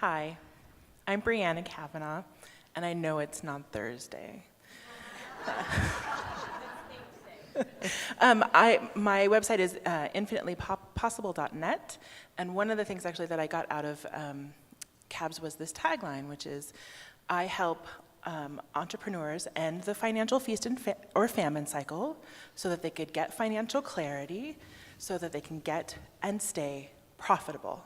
Hi, I'm Briana Cavanaugh, and I know it's not Thursday. My website is infinitelypossible.net, and one of the things actually that I got out of CABS was this tagline, which is, I help entrepreneurs end the financial feast or famine cycle so that they could get financial clarity, so that they can get and stay profitable.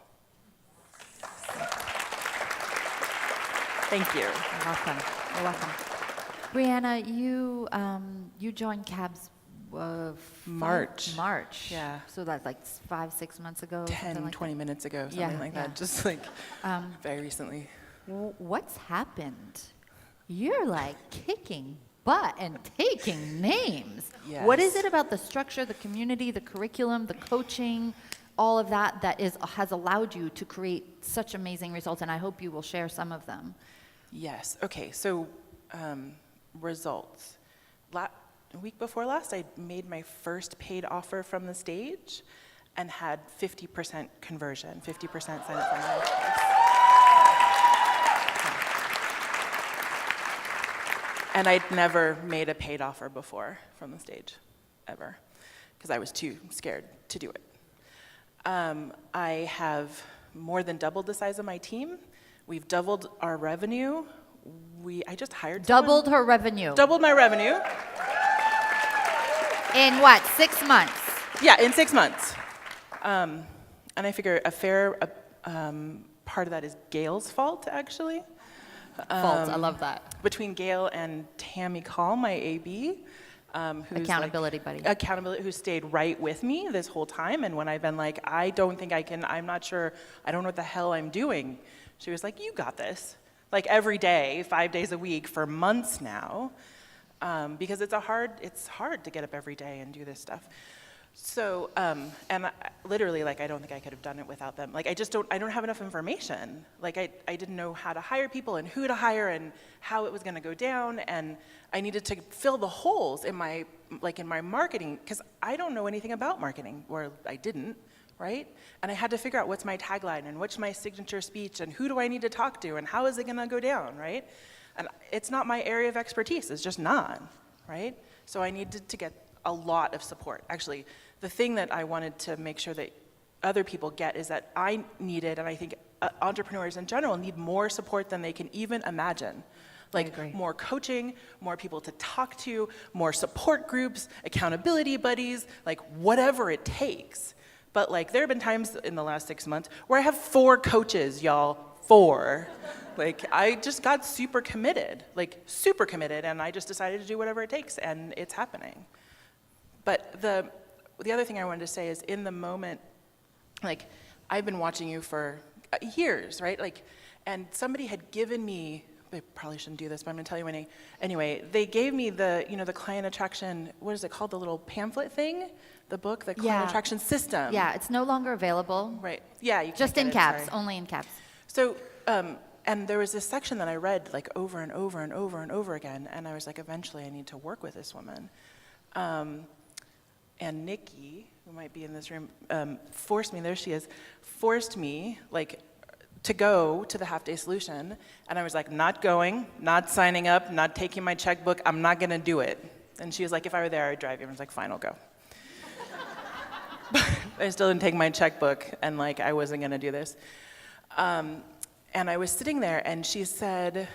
Thank you. You're welcome. You're welcome. Briana, you joined CABS March. Yeah. So that's like 5-6 months ago? 20 minutes ago, something like that. Just like very recently. What's happened? You're like kicking butt and taking names. Yes. What is it about the structure, the community, the curriculum, the coaching, all of that has allowed you to create such amazing results? And I hope you will share some of them. Yes. Okay. So results. A week before last, I made my first paid offer from the stage and had 50% conversion, 50% sign up for my course. And I'd never made a paid offer before from the stage, ever, because I was too scared to do it. I have more than doubled the size of my team. We've doubled our revenue. I just hired someone. Doubled her revenue. Doubled my revenue. In what, 6 months? Yeah, in 6 months. And I figure a fair part of that is Gail's fault, actually. Fault, I love that. Between Gail and Tammy Call, my AB. Who's Accountability buddy. Accountability, who stayed right with me this whole time. And when I've been like, I don't think I can, I'm not sure, I don't know what the hell I'm doing. She was like, you got this. Like every day, 5 days a week for months now. Because it's hard to get up every day and do this stuff. So, literally, like, I don't think I could have done it without them. Like, I don't have enough information. Like, I didn't know how to hire people and who to hire and how it was gonna go down, and I needed to fill the holes in my marketing, because I don't know anything about marketing, or I didn't, right? And I had to figure out what's my tagline and what's my signature speech and who do I need to talk to and how is it gonna go down, right? And it's not my area of expertise, it's just not, right? So I needed to get a lot of support. Actually, the thing that I wanted to make sure that other people get is that I needed, and I think entrepreneurs in general need more support than they can even imagine. Like more coaching, more people to talk to, more support groups, accountability buddies, like whatever it takes. But like there have been times in the last 6 months where I have 4 coaches, y'all, 4. Like I just got super committed, and I just decided to do whatever it takes, and it's happening. But the other thing I wanted to say is, in the moment, like, I've been watching you for years, right? Like, and somebody had given me, I probably shouldn't do this, but I'm gonna tell you anyway, they gave me the client attraction, what is it called, the little pamphlet thing? The book, the client attraction system. Yeah, it's no longer available. Right, yeah. You just in CABS, only in CABS. So, and there was this section that I read like over and over and over and over again, and I was like, eventually I need to work with this woman. And Nikki, who might be in this room, forced me, there she is, forced me like to go to the half-day solution, and I was like, not going, not signing up, not taking my checkbook, I'm not gonna do it. And she was like, if I were there, I'd drive you. And I was like, fine, I'll go. But I still didn't take my checkbook, and like I wasn't gonna do this. And I was sitting there, and she said,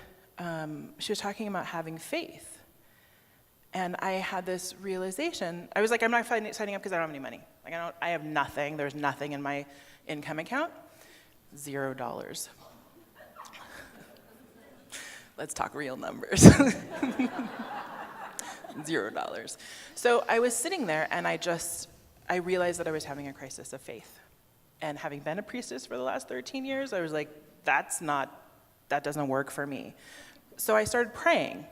she was talking about having faith. And I had this realization. I was like, I'm not signing up because I don't have any money. Like I have nothing. There's nothing in my income account. $0. Let's talk real numbers. $0. So I was sitting there, and I realized that I was having a crisis of faith. And having been a priestess for the last 13 years, I was like, that doesn't work for me. So I started praying.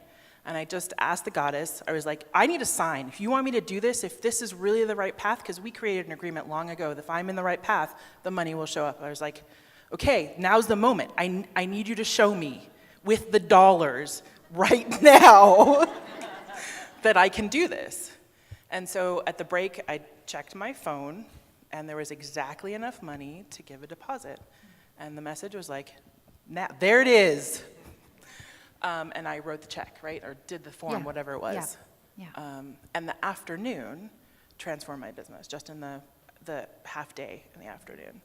And I just asked the goddess, I was like, I need a sign. If you want me to do this, if this is really the right path, because we created an agreement long ago that if I'm in the right path, the money will show up. I was like, okay, now's the moment. I need you to show me with the dollars right now that I can do this. And so at the break, I checked my phone, and there was exactly enough money to give a deposit. And the message was like, now, there it is. And I wrote the check, right? Or did the form, Yeah. whatever it was. Yeah. And the afternoon transformed my business, just in the half day in the afternoon.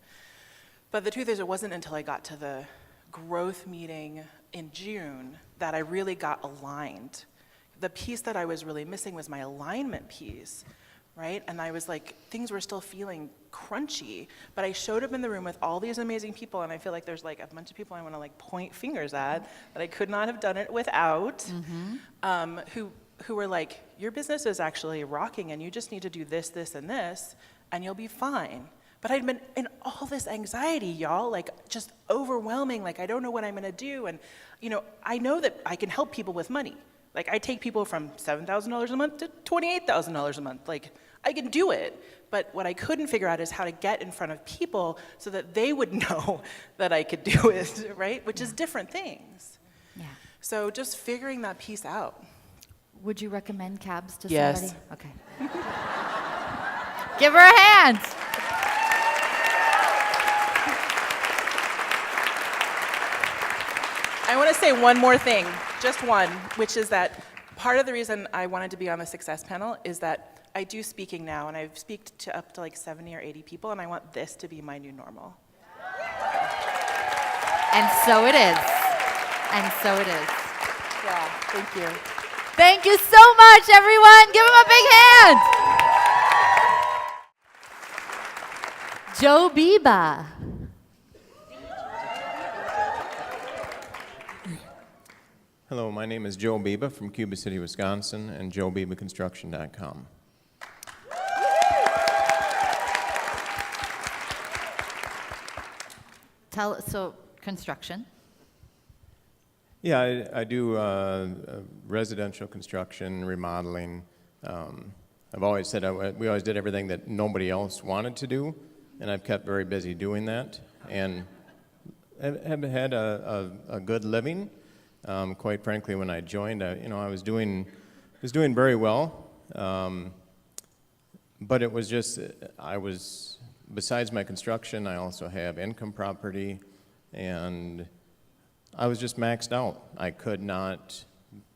But the truth is, it wasn't until I got to the growth meeting in June that I really got aligned. The piece that I was really missing was my alignment piece, right? And I was like, things were still feeling crunchy, but I showed up in the room with all these amazing people, and I feel like there's like a bunch of people I want to like point fingers at that I could not have done it without, who were like, your business is actually rocking, and you just need to do this, this, and this, and you'll be fine. But I'd been in all this anxiety, y'all, like just overwhelming, like I don't know what I'm gonna do. And I know that I can help people with money. Like I take people from $7,000 a month to $28,000 a month. Like I can do it. But what I couldn't figure out is how to get in front of people so that they would know that I could do it, right? Which is different things. Yeah. So just figuring that piece out. Would you recommend cabs to Yes. somebody? Okay. Give her a hand. I want to say one more thing, just one, which is that part of the reason I wanted to be on the success panel is that I do speaking now, and I've speak to up to like 70 or 80 people, and I want this to be my new normal. And so it is. And so it is. Yeah, thank you. Thank you so much, everyone. Give him a big hand. Joe Biba. Hello, my name is Joe Biba from Cuba City, Wisconsin, and joebibaconstruction.com. So construction. Yeah, I do residential construction, remodeling. I've always said we always did everything that nobody else wanted to do, and I've kept very busy doing that, and have had a good living. Quite frankly, when I joined, I was doing very well, but it was just besides my construction, I also have income property, and I was just maxed out. I could not.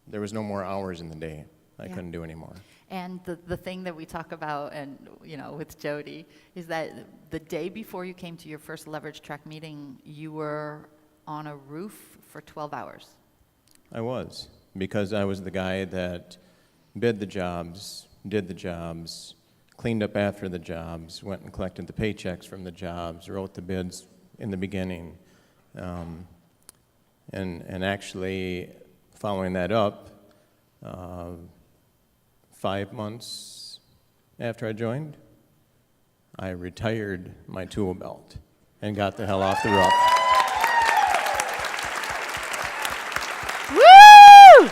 There was no more hours in the day. I couldn't do any more. And the thing that we talk about, and with Jody, is that the day before you came to your first leverage track meeting, you were on a roof for 12 hours. I was, because I was the guy that bid the jobs, did the jobs, cleaned up after the jobs, went and collected the paychecks from the jobs, wrote the bids in the beginning, and actually following that up, 5 months after I joined, I retired my tool belt and got the hell off the roof. Woo!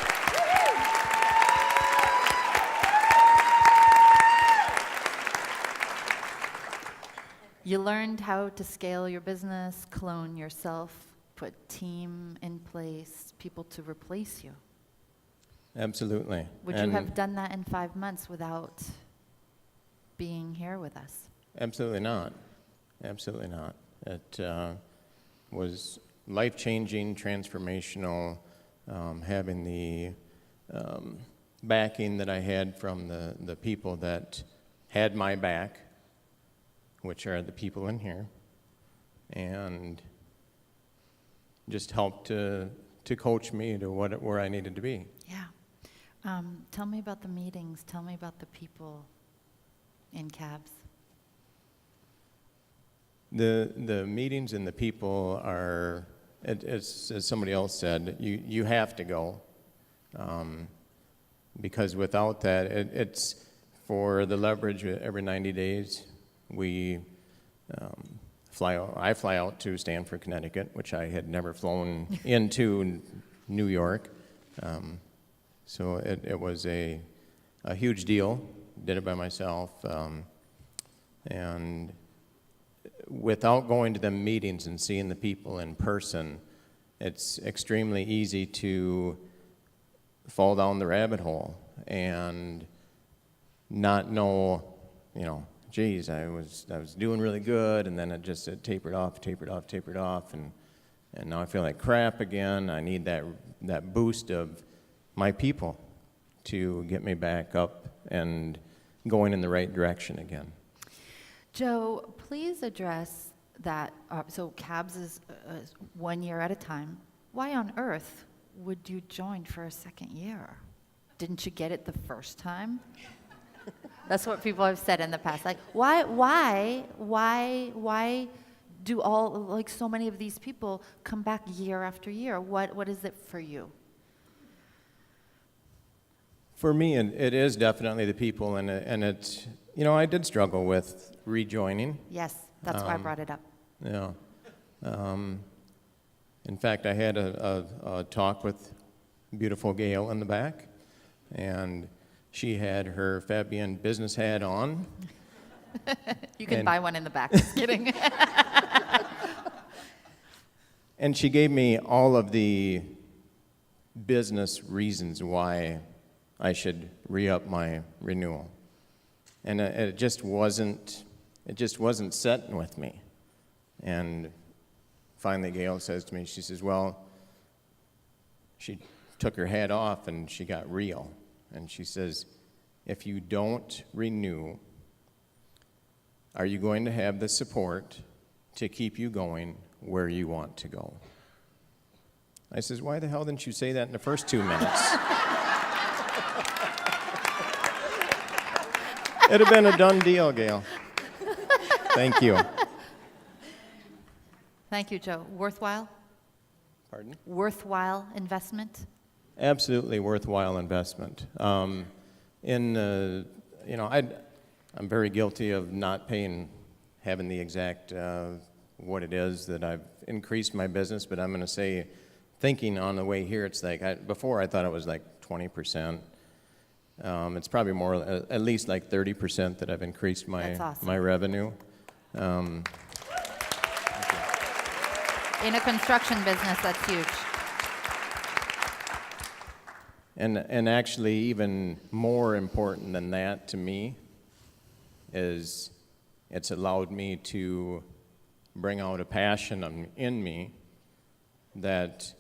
You learned how to scale your business, clone yourself, put team in place, people to replace you. Absolutely. Would you have done that in 5 months without being here with us? Absolutely not. Absolutely not. It was life-changing, transformational, having the backing that I had from the people that had my back, which are the people in here, and just helped to coach me to where I needed to be. Yeah. Tell me about the meetings. Tell me about the people in cabs. The meetings and the people are, as somebody else said, you have to go, because without that, it's for the leverage every 90 days. We I fly out to Stamford, Connecticut, which I had never flown into New York. So it was a huge deal. Did it by myself, and without going to the meetings and seeing the people in person, it's extremely easy to fall down the rabbit hole and not know, geez, I was doing really good, and then it tapered off, And now I feel like crap again. I need that boost of my people to get me back up and going in the right direction again. Joe, please address that. So CABS is 1 year at a time. Why on earth would you join for a second year? Didn't you get it the first time? That's what people have said in the past. Like, why do so many of these people come back year after year? What is it for you? For me, it is definitely the people, and it's, I did struggle with rejoining. Yes, that's why I brought it up. Yeah. In fact, I had a talk with beautiful Gail in the back, and she had her Fabian business hat on. You can buy one in the back. Just kidding. And she gave me all of the business reasons why I should re-up my renewal. And it just wasn't setting with me. And finally Gail says to me, she says, well, she took her hat off and she got real. And she says, if you don't renew, are you going to have the support to keep you going where you want to go? I says, why the hell didn't you say that in the first 2 minutes? It'd have been a done deal, Gail. Thank you. Thank you, Joe. Worthwhile? Pardon? Worthwhile investment? Absolutely worthwhile investment. I'm very guilty of not having the exact what it is that I've increased my business, but I'm going to say, thinking on the way here, it's like, before I thought it was like 20%. It's probably more, at least like 30% that I've increased That's awesome. my revenue. In a construction business, that's huge. And actually, even more important than that to me is it's allowed me to bring out a passion in me that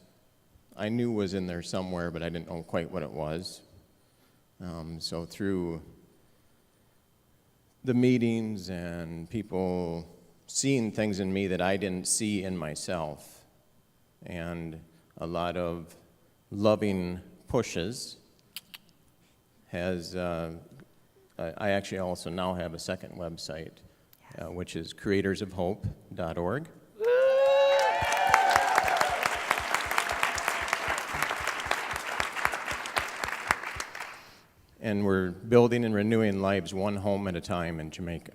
I knew was in there somewhere, but I didn't know quite what it was. So through the meetings and people seeing things in me that I didn't see in myself, and a lot of loving pushes, I actually also now have a second website, which is creatorsofhope.org. And we're building and renewing lives one home at a time in Jamaica.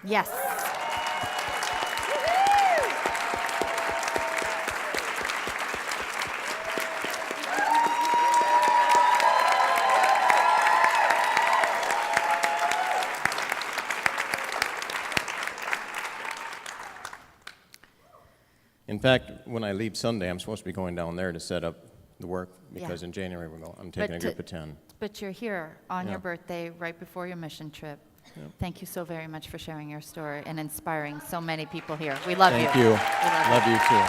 Yes. In fact, when I leave Sunday, I'm supposed to be going down there to set up the work, because in January I'm taking a group of 10. But you're here on Yeah. your birthday, right before your mission trip. Yep. Thank you so very much for sharing your story and inspiring so many people here. We love you. Thank you. We love Love you too.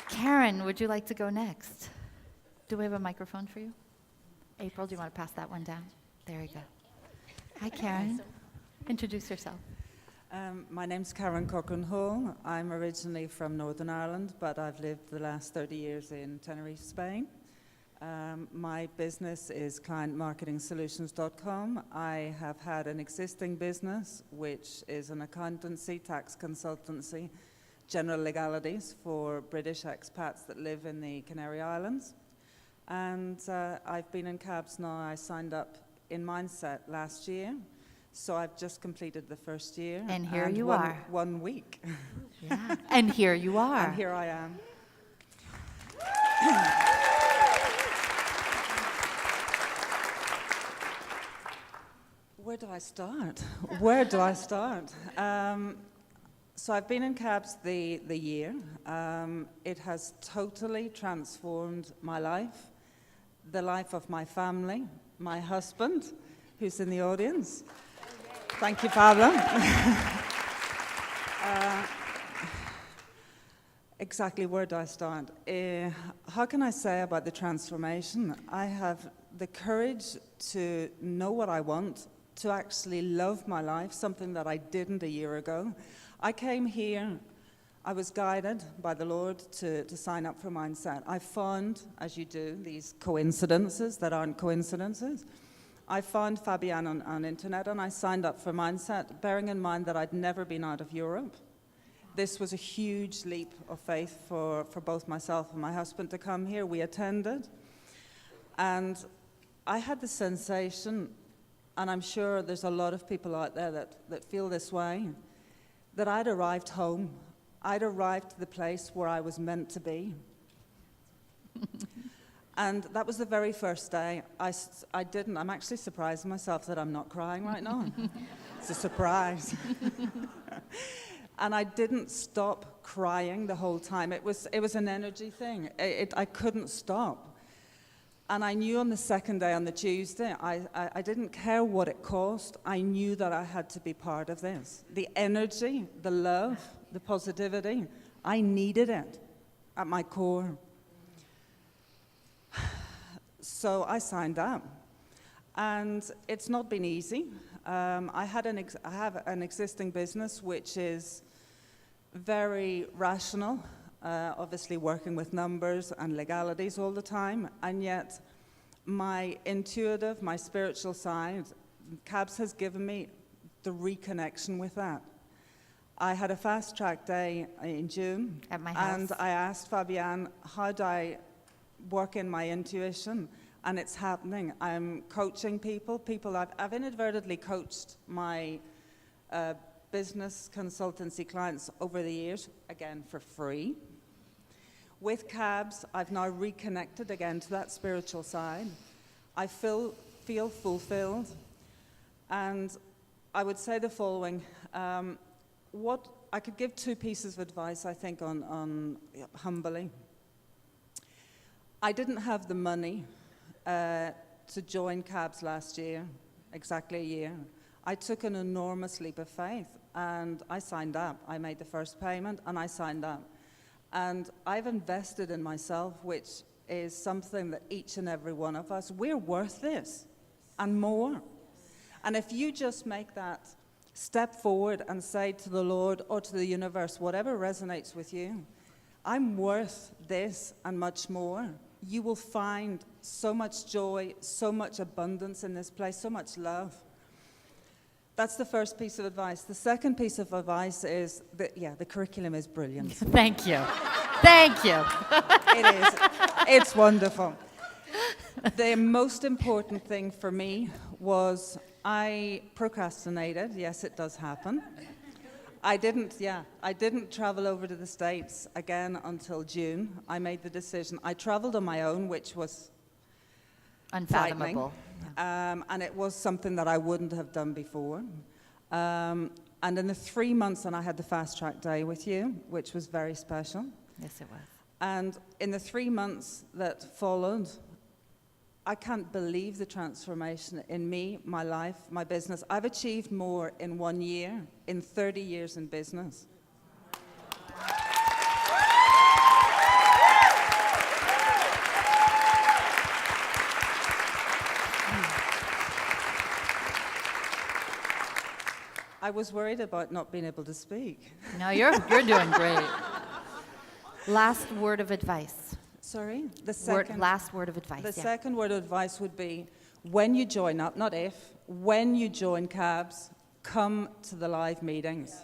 Karen, would you like to go next? Do we have a microphone for you? April, do you want to pass that one down? There you go. Hi, Karen. Introduce yourself. My name's Karen Corcoran-Hall. I'm originally from Northern Ireland, but I've lived the last 30 years in Tenerife, Spain. My business is clientmarketingsolutions.com. I have had an existing business, which is an accountancy, tax consultancy, general legalities for British expats that live in the Canary Islands. And I've been in CABS now. I signed up in Mindset last year. So I've just completed the first year. And here you are. 1 week. Yeah. And here you are. And here I am. Where do I start? Where do I start? So I've been in CABS the year. It has totally transformed my life, the life of my family, my husband, who's in the audience. Thank you, Pablo. Exactly, where do I start? How can I say about the transformation? I have the courage to know what I want, to actually love my life, something that I didn't a year ago. I came here, I was guided by the Lord to sign up for Mindset. I found, as you do, these coincidences that aren't coincidences. I found Fabian on internet and I signed up for Mindset, bearing in mind that I'd never been out of Europe. This was a huge leap of faith for both myself and my husband to come here. We attended. And I had the sensation, and I'm sure there's a lot of people out there that feel this way, that I'd arrived home. I'd arrived to the place where I was meant to be. And that was the very first day. I'm actually surprising myself that I'm not crying right now. It's a surprise. And I didn't stop crying the whole time. It was an energy thing. I couldn't stop. And I knew on the second day, on the Tuesday, I didn't care what it cost. I knew that I had to be part of this. The energy, the love, the positivity, I needed it at my core. So I signed up. And it's not been easy. I have an existing business which is very rational, obviously working with numbers and legalities all the time, and yet my intuitive, my spiritual side, CABS has given me the reconnection with that. I had a fast-track day in June, At my house. and I asked Fabian, how do I work in my intuition? And it's happening. I'm coaching people. I've inadvertently coached my business consultancy clients over the years, again for free. With CABS, I've now reconnected again to that spiritual side. I feel fulfilled. And I would say the following. What I could give two pieces of advice, I think, on humbly. I didn't have the money to join CABS last year, exactly a year. I took an enormous leap of faith and I signed up. I made the first payment and I signed up. And I've invested in myself, which is something that each and every one of us, we're worth this and more. And if you just make that step forward and say to the Lord or to the universe, whatever resonates with you, I'm worth this and much more, you will find so much joy, so much abundance in this place, so much love. That's the first piece of advice. The second piece of advice is that, the curriculum is brilliant. Thank you. Thank you. It is. It's wonderful. The most important thing for me was I procrastinated. Yes, it does happen. I didn't travel over to the States again until June. I made the decision. I traveled on my own, which was Unfathomable. and it was something that I wouldn't have done before. And in the 3 months, and I had the fast track day with you, which was very special. Yes, it was. And in the 3 months that followed, I can't believe the transformation in me, my life, my business. I've achieved more in 1 year, in 30 years in business. I was worried about not being able to speak. No, you're doing great. Last word of advice. Sorry? The second. Last word of advice. The yeah. second word of advice would be, when you join up, not if, when you join CABS, come to the live meetings.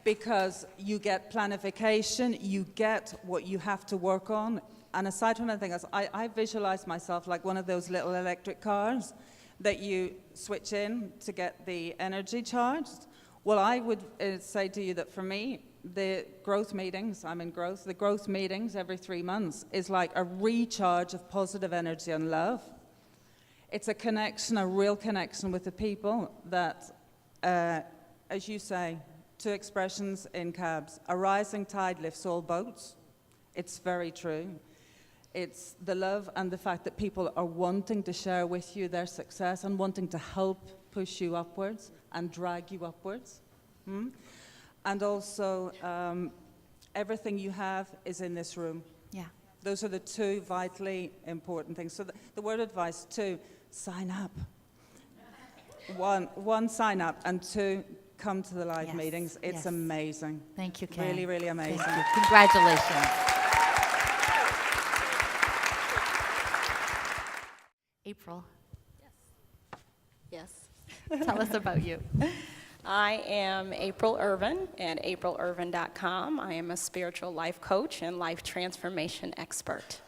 Because you get planification, you get what you have to work on. And aside from anything else, I visualize myself like one of those little electric cars that you switch in to get the energy charged. Well, I would say to you that for me, the growth meetings, I'm in growth, the growth meetings every 3 months is like a recharge of positive energy and love. It's a connection, a real connection with the people that, as you say, two expressions in CABS, a rising tide lifts all boats. It's very true. It's the love and the fact that people are wanting to share with you their success and wanting to help push you upwards and drag you upwards. And also, everything you have is in this room. Yeah. Those are the two vitally important things. So the word advice, two, sign up. One, sign up, and two, come to the live Yes, meetings. It's yes. amazing. Thank you, Karen. Really, really amazing. Thank you. Congratulations. April, Yes. tell us about you. I am April Irvin at aprilirvin.com. I am a spiritual life coach and life transformation expert.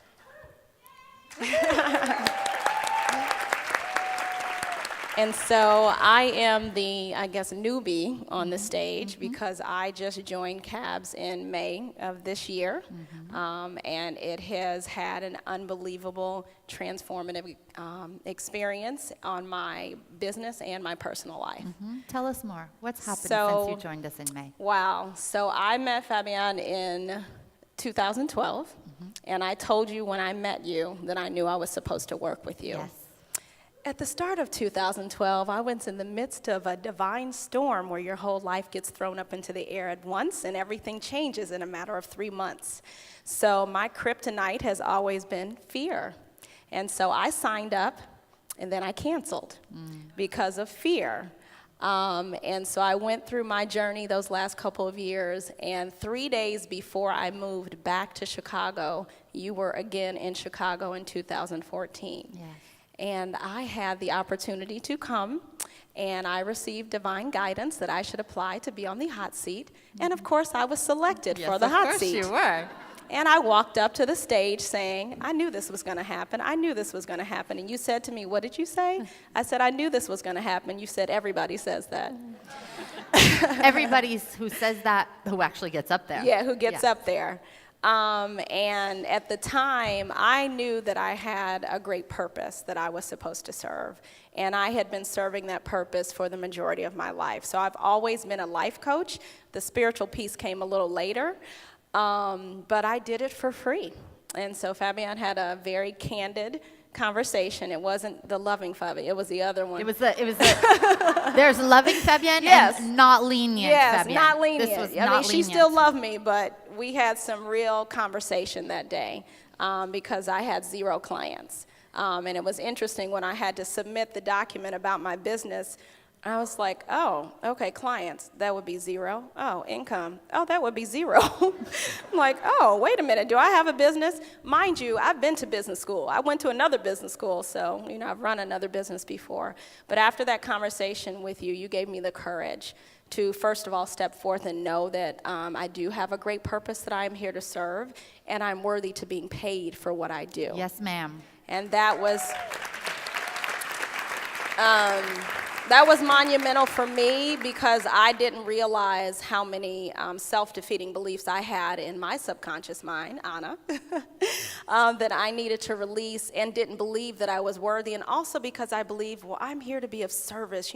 And so I am the, I guess, newbie on the stage because I just joined CABS in May of this year. And it has had an unbelievable transformative experience on my business and my personal life. Tell us more. What's happened So- since you joined us in May? Wow. So I met Fabienne in 2012, and I told you when I met you that I knew I was supposed to work with you. Yes. At the start of 2012, I was in the midst of a divine storm where your whole life gets thrown up into the air at once and everything changes in a matter of 3 months. So my kryptonite has always been fear. And so I signed up and then I canceled because of fear. And so I went through my journey those last couple of years, and 3 days before I moved back to Chicago, you were again in Chicago in 2014. Yes. And I had the opportunity to come, and I received divine guidance that I should apply to be on the hot seat. And of course, I was selected for the hot seat. Yes, of course you were. And I walked up to the stage saying, I knew this was going to happen. I knew this was going to happen. And you said to me, what did you say? I said, I knew this was going to happen. You said, everybody says that. Everybody who says that, who actually gets up there. Yeah, who gets up there. And at the time, I knew that I had a great purpose that I was supposed to serve. And I had been serving that purpose for the majority of my life. So I've always been a life coach. The spiritual piece came a little later, but I did it for free. And so Fabienne had a very candid conversation. It wasn't the loving Fabienne, it was the other one. It was the there's loving Fabienne Yes. and not lenient Yes, Fabienne. not lenient. This was I not mean, she lenient. still loved me, but we had some real conversation that day because I had 0 clients. And it was interesting when I had to submit the document about my business. I was like, oh, okay, clients, that would be 0. Oh, income, oh, that would be 0. I'm like, oh, wait a minute, do I have a business? Mind you, I've been to business school. I went to another business school, so, I've run another business before. But after that conversation with you, you gave me the courage to, first of all, step forth and know that I do have a great purpose that I am here to serve, and I'm worthy to being paid for what I do. Yes, ma'am. And that was monumental for me because I didn't realize how many self-defeating beliefs I had in my subconscious mind, Anna, that I needed to release and didn't believe that I was worthy. And also because I believed, well, I'm here to be of service.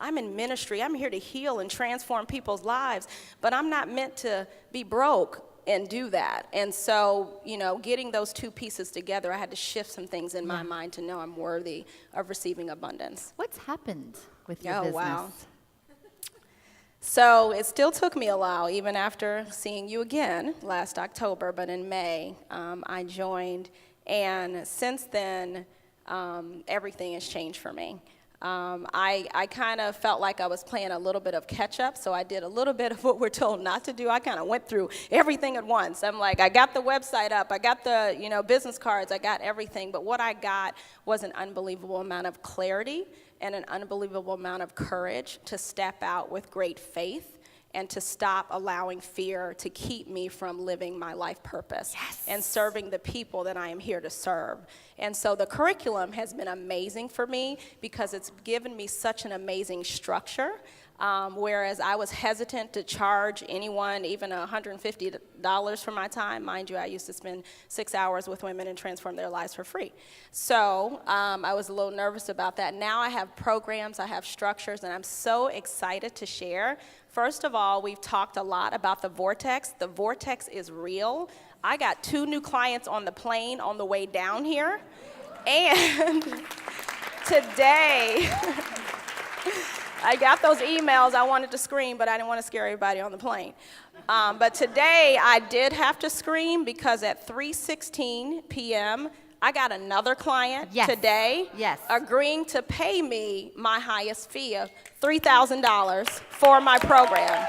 I'm in ministry. I'm here to heal and transform people's lives. But I'm not meant to be broke and do that. And so, getting those two pieces together, I had to shift some things in my mind to know I'm worthy of receiving abundance. What's happened with your Oh, business? wow. So it still took me a while, even after seeing you again last October, but in May, I joined. And since then, everything has changed for me. I kind of felt like I was playing a little bit of catch up, so I did a little bit of what we're told not to do. I kind of went through everything at once. I'm like, I got the website up, I got the business cards, I got everything, but what I got was an unbelievable amount of clarity and an unbelievable amount of courage to step out with great faith and to stop allowing fear to keep me from living my life purpose and serving the people that I am here to serve. And so the curriculum has been amazing for me because it's given me such an amazing structure. Whereas I was hesitant to charge anyone even $150 for my time. Mind you, I used to spend 6 hours with women and transform their lives for free. So I was a little nervous about that. Now I have programs, I have structures, and I'm so excited to share. First of all, we've talked a lot about the vortex. The vortex is real. I got 2 new clients on the plane on the way down here. And today, I got those emails. I wanted to scream, but I didn't want to scare everybody on the plane. But today I did have to scream because at 3:16 p.m., I got another client today agreeing to pay me my highest fee of $3,000 for my program.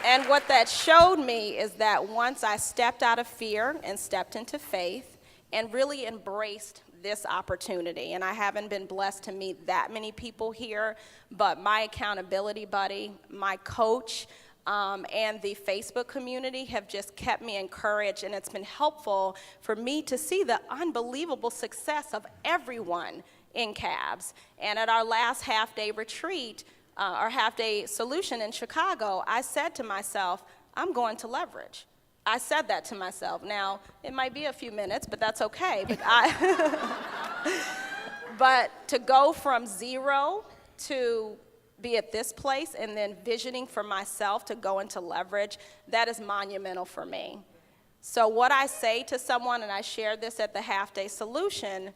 And what that showed me is that once I stepped out of fear and stepped into faith and really embraced this opportunity, and I haven't been blessed to meet that many people here, but my accountability buddy, my coach, and the Facebook community have just kept me encouraged, and it's been helpful for me to see the unbelievable success of everyone in CABS. And at our last half-day retreat, our half-day solution in Chicago, I said to myself, I'm going to leverage. I said that to myself. Now, it might be a few minutes, but that's okay. But to go from 0 to be at this place and then visioning for myself to go into leverage, that is monumental for me. So what I say to someone, and I shared this at the half-day solution,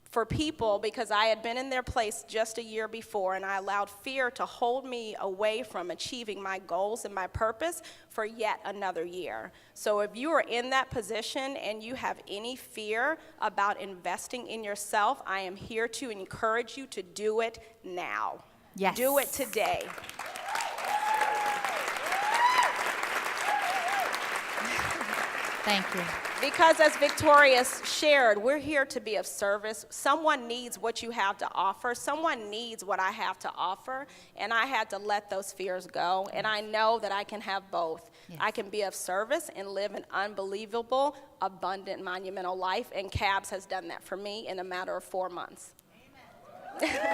for people, because I had been in their place just a year before, and I allowed fear to hold me away from achieving my goals and my purpose for yet another year. So if you are in that position and you have any fear about investing in yourself, I am here to encourage you to do it now. Yes. Do it today. Thank you. Because as Victoria shared, we're here to be of service. Someone needs what you have to offer. Someone needs what I have to offer. And I had to let those fears go. And I know that I can have both. Yes. I can be of service and live an unbelievable, abundant, monumental life. And CABS has done that for me in a matter of 4 months. Amen.